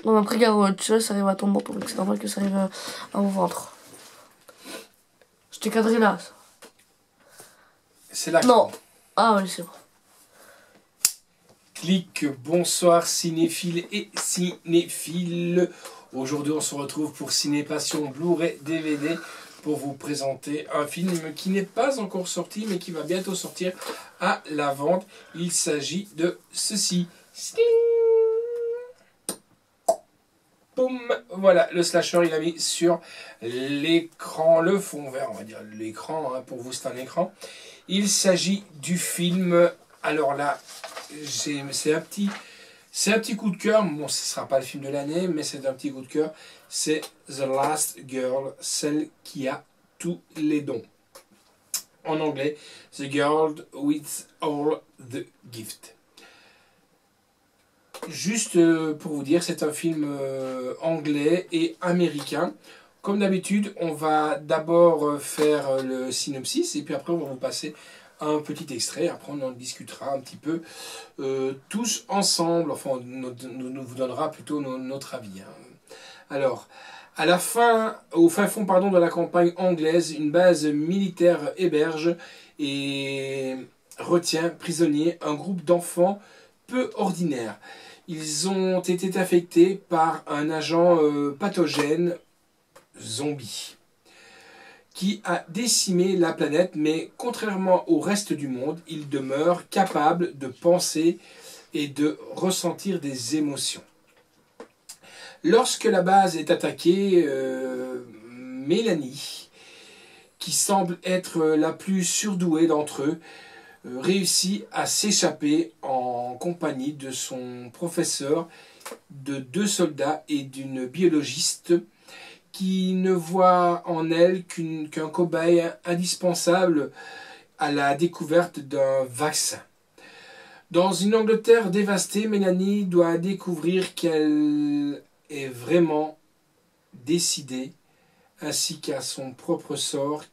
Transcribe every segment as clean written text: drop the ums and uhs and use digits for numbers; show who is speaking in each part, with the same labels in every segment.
Speaker 1: Non, après, regarde, tu vois, ça arrive à ton menton, donc c'est normal que ça arrive à mon ventre. Je t'ai cadré là.
Speaker 2: C'est là.
Speaker 1: Non. Ah oui, c'est bon.
Speaker 2: Clic, bonsoir cinéphiles et cinéphiles. Aujourd'hui, on se retrouve pour Ciné Passion Blu-ray DVD pour vous présenter un film qui n'est pas encore sorti, mais qui va bientôt sortir à la vente. Il s'agit de ceci. Boum, voilà, le slasher, il a mis sur l'écran, le fond vert, on va dire l'écran, hein, pour vous c'est un écran. Il s'agit du film, alors là, c'est un petit coup de cœur, bon ce ne sera pas le film de l'année, mais c'est un petit coup de cœur, c'est The Last Girl, celle qui a tous les dons. En anglais, The Girl with All the Gift. Juste pour vous dire, c'est un film anglais et américain. Comme d'habitude, on va d'abord faire le synopsis et puis après on va vous passer un petit extrait. Après on en discutera un petit peu tous ensemble. Enfin, on vous donnera plutôt notre avis. Hein. Alors, au fin fond de la campagne anglaise, une base militaire héberge et retient prisonnier un groupe d'enfants peu ordinaires. Ils ont été affectés par un agent pathogène zombie qui a décimé la planète, mais contrairement au reste du monde, ils demeurent capables de penser et de ressentir des émotions. Lorsque la base est attaquée, Mélanie, qui semble être la plus surdouée d'entre eux, réussit à s'échapper en compagnie de son professeur, de 2 soldats et d'une biologiste qui ne voit en elle qu'un cobaye indispensable à la découverte d'un vaccin. Dans une Angleterre dévastée, Mélanie doit découvrir qu'elle est vraiment décidée, ainsi qu'à son propre sort,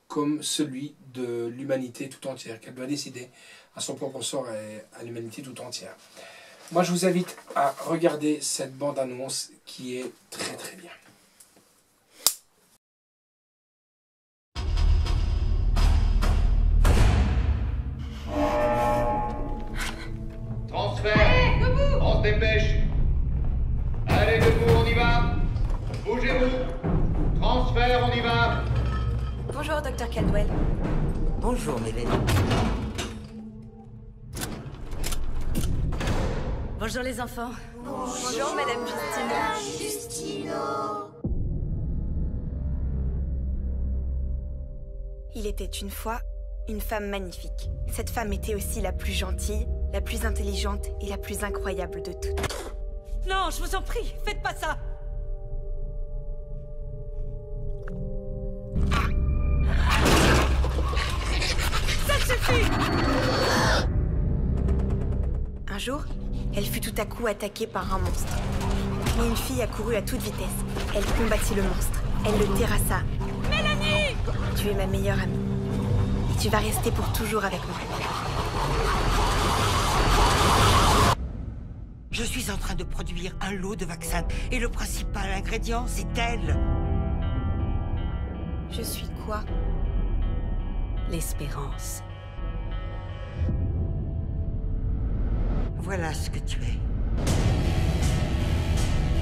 Speaker 2: comme celui de l'humanité tout entière, qu'elle doit décider à son propre sort et à l'humanité tout entière. Moi, je vous invite à regarder cette bande-annonce qui est très très bien.
Speaker 3: Transfert. Allez, debout. On se dépêche. Allez, debout, on y va. Bougez-vous. Transfert, on y va.
Speaker 4: Bonjour, Dr. Caldwell.
Speaker 5: Bonjour, Mélanie.
Speaker 4: Bonjour, les enfants. Bonjour, Madame Justino. Il était une fois une femme magnifique. Cette femme était aussi la plus gentille, la plus intelligente et la plus incroyable de toutes.
Speaker 6: Non, je vous en prie, faites pas ça.
Speaker 4: Un jour, elle fut tout à coup attaquée par un monstre. Mais une fille accourut à toute vitesse. Elle combattit le monstre. Elle le terrassa.
Speaker 6: Mélanie!
Speaker 4: Tu es ma meilleure amie. Et tu vas rester pour toujours avec moi.
Speaker 5: Je suis en train de produire un lot de vaccins et le principal ingrédient, c'est elle.
Speaker 4: Je suis quoi?
Speaker 6: L'espérance.
Speaker 5: Voilà ce que tu es.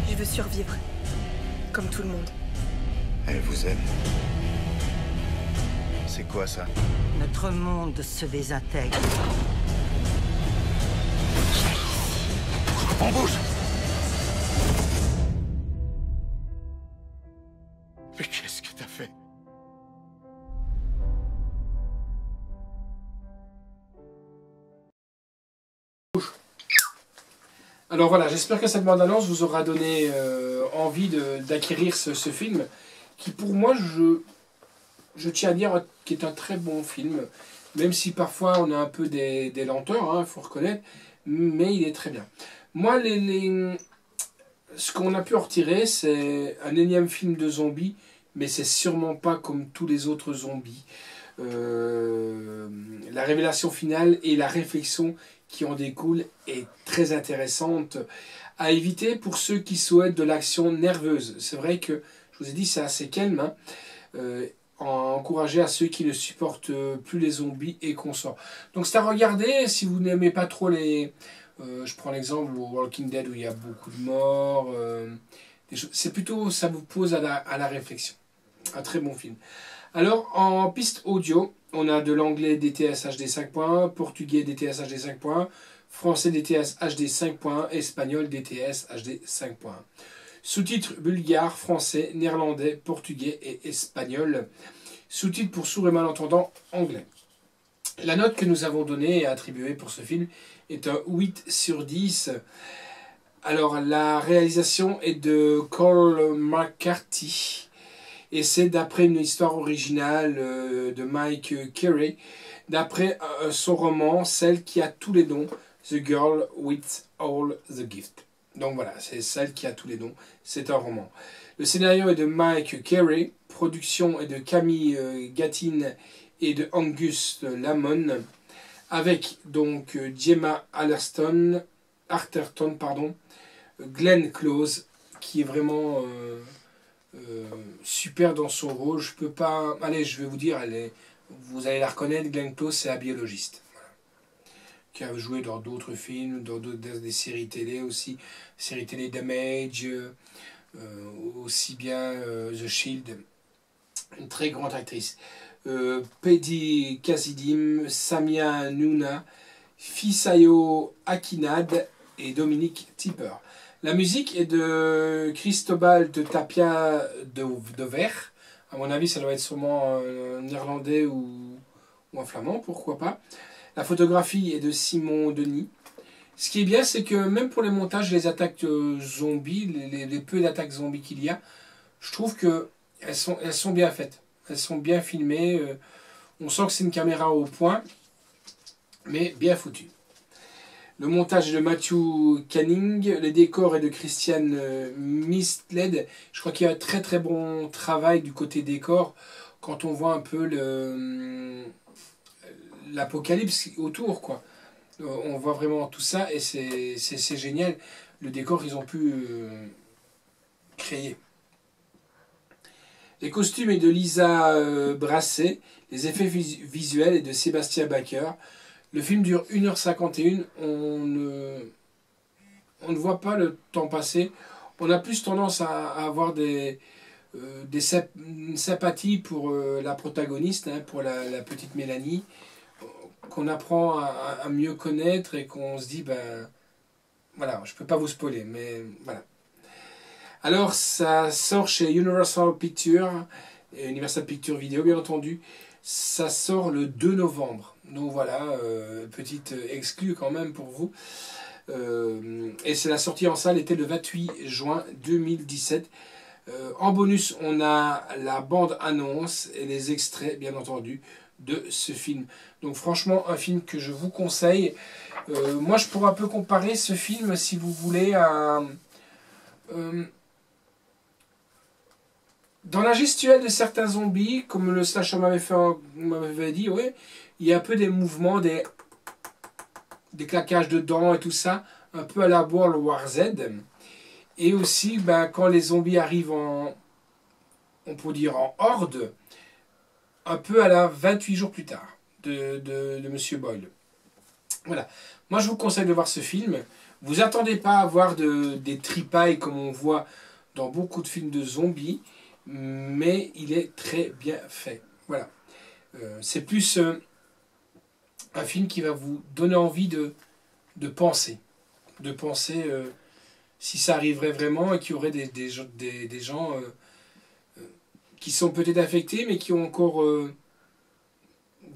Speaker 4: Je veux survivre. Comme tout le monde.
Speaker 7: Elle vous aime. C'est quoi ça?
Speaker 5: Notre monde se désintègre.
Speaker 7: On bouge! Mais qu'est-ce que t'as fait?
Speaker 2: Alors voilà, j'espère que cette bande-annonce vous aura donné envie d'acquérir ce film, qui pour moi, je tiens à dire, qui est un très bon film, même si parfois on a un peu des lenteurs, hein, faut reconnaître, mais il est très bien. Moi, ce qu'on a pu en retirer, c'est un énième film de zombies, mais c'est sûrement pas comme tous les autres zombies. La révélation finale et la réflexion qui en découle est très intéressante à éviter pour ceux qui souhaitent de l'action nerveuse. C'est vrai que, je vous ai dit, c'est assez calme, hein. Encourager à ceux qui ne supportent plus les zombies et consorts. Donc c'est à regarder si vous n'aimez pas trop les... je prends l'exemple au Walking Dead où il y a beaucoup de morts. C'est plutôt, ça vous pose à la réflexion. Un très bon film. Alors en piste audio, on a de l'anglais DTS HD 5.1, portugais DTS HD 5.1, français DTS HD 5.1, espagnol DTS HD 5.1. Sous-titres bulgare, français, néerlandais, portugais et espagnol. Sous-titres pour sourds et malentendants anglais. La note que nous avons donnée et attribuée pour ce film est un 8 sur 10. Alors la réalisation est de Cole McCarthy et c'est d'après une histoire originale de Mike Carey, d'après son roman Celle qui a tous les dons, The Girl with All the Gifts. Donc voilà, c'est Celle qui a tous les dons, c'est un roman. Le scénario est de Mike Carey, production est de Camille Gattin et de Angus Lamon, avec donc Gemma Arterton, Glenn Close, qui est vraiment super dans son rôle. Je peux pas... Allez, je vais vous dire, vous allez la reconnaître, Glenn Close, c'est la biologiste. Qui a joué dans d'autres films, dans des séries télé aussi, séries télé Damage, aussi bien The Shield, une très grande actrice. Paddy Cassidim, Samia Nuna, Fisayo Akinad et Dominique Tipper. La musique est de Cristobal de Tapia de Ver. À mon avis, ça doit être sûrement un néerlandais ou un flamand, pourquoi pas. La photographie est de Simon Denis. Ce qui est bien, c'est que même pour les montages, les attaques zombies, les peu d'attaques zombies qu'il y a, je trouve qu'elles sont bien faites. Elles sont bien filmées. On sent que c'est une caméra au point, mais bien foutue. Le montage est de Matthew Canning. Les décors est de Christian Mistled. Je crois qu'il y a un très très bon travail du côté décor quand on voit un peu l'apocalypse autour, quoi. On voit vraiment tout ça et c'est génial le décor qu'ils ont pu créer. Les costumes est de Lisa Brasset, les effets visuels est de Sébastien Baker. Le film dure 1h51, on ne voit pas le temps passer. On a plus tendance à avoir une sympathie pour la protagoniste, hein, pour la petite Mélanie, qu'on apprend à mieux connaître et qu'on se dit, ben voilà, je peux pas vous spoiler, mais voilà. Alors ça sort chez Universal Pictures, Universal Pictures Video bien entendu, ça sort le 2 novembre. Donc voilà, petite exclue quand même pour vous. Et c'est la sortie en salle était le 28 juin 2017. En bonus, on a la bande-annonce et les extraits, bien entendu, de ce film. Donc franchement, un film que je vous conseille. Moi, je pourrais un peu comparer ce film, si vous voulez, à... dans la gestuelle de certains zombies, comme le slasher m'avait dit, ouais, il y a un peu des mouvements, des claquages de dents et tout ça, un peu à la World War Z. Et aussi, ben, quand les zombies arrivent on peut dire en horde, un peu à la 28 jours plus tard de Monsieur Boyle. Voilà. Moi, je vous conseille de voir ce film. Vous attendez pas à voir des tripailles comme on voit dans beaucoup de films de zombies, mais il est très bien fait. Voilà. C'est plus un film qui va vous donner envie de penser. De penser si ça arriverait vraiment et qu'il y aurait des gens qui sont peut-être affectés, mais qui ont encore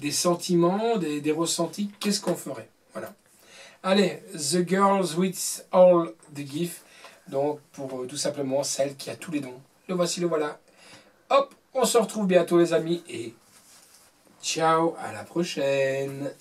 Speaker 2: des sentiments, des ressentis. Qu'est-ce qu'on ferait? Voilà. Allez, The Girls with All the Gifts. Donc, pour tout simplement celle qui a tous les dons. Le voici, le voilà. Hop, on se retrouve bientôt les amis. Et ciao, à la prochaine.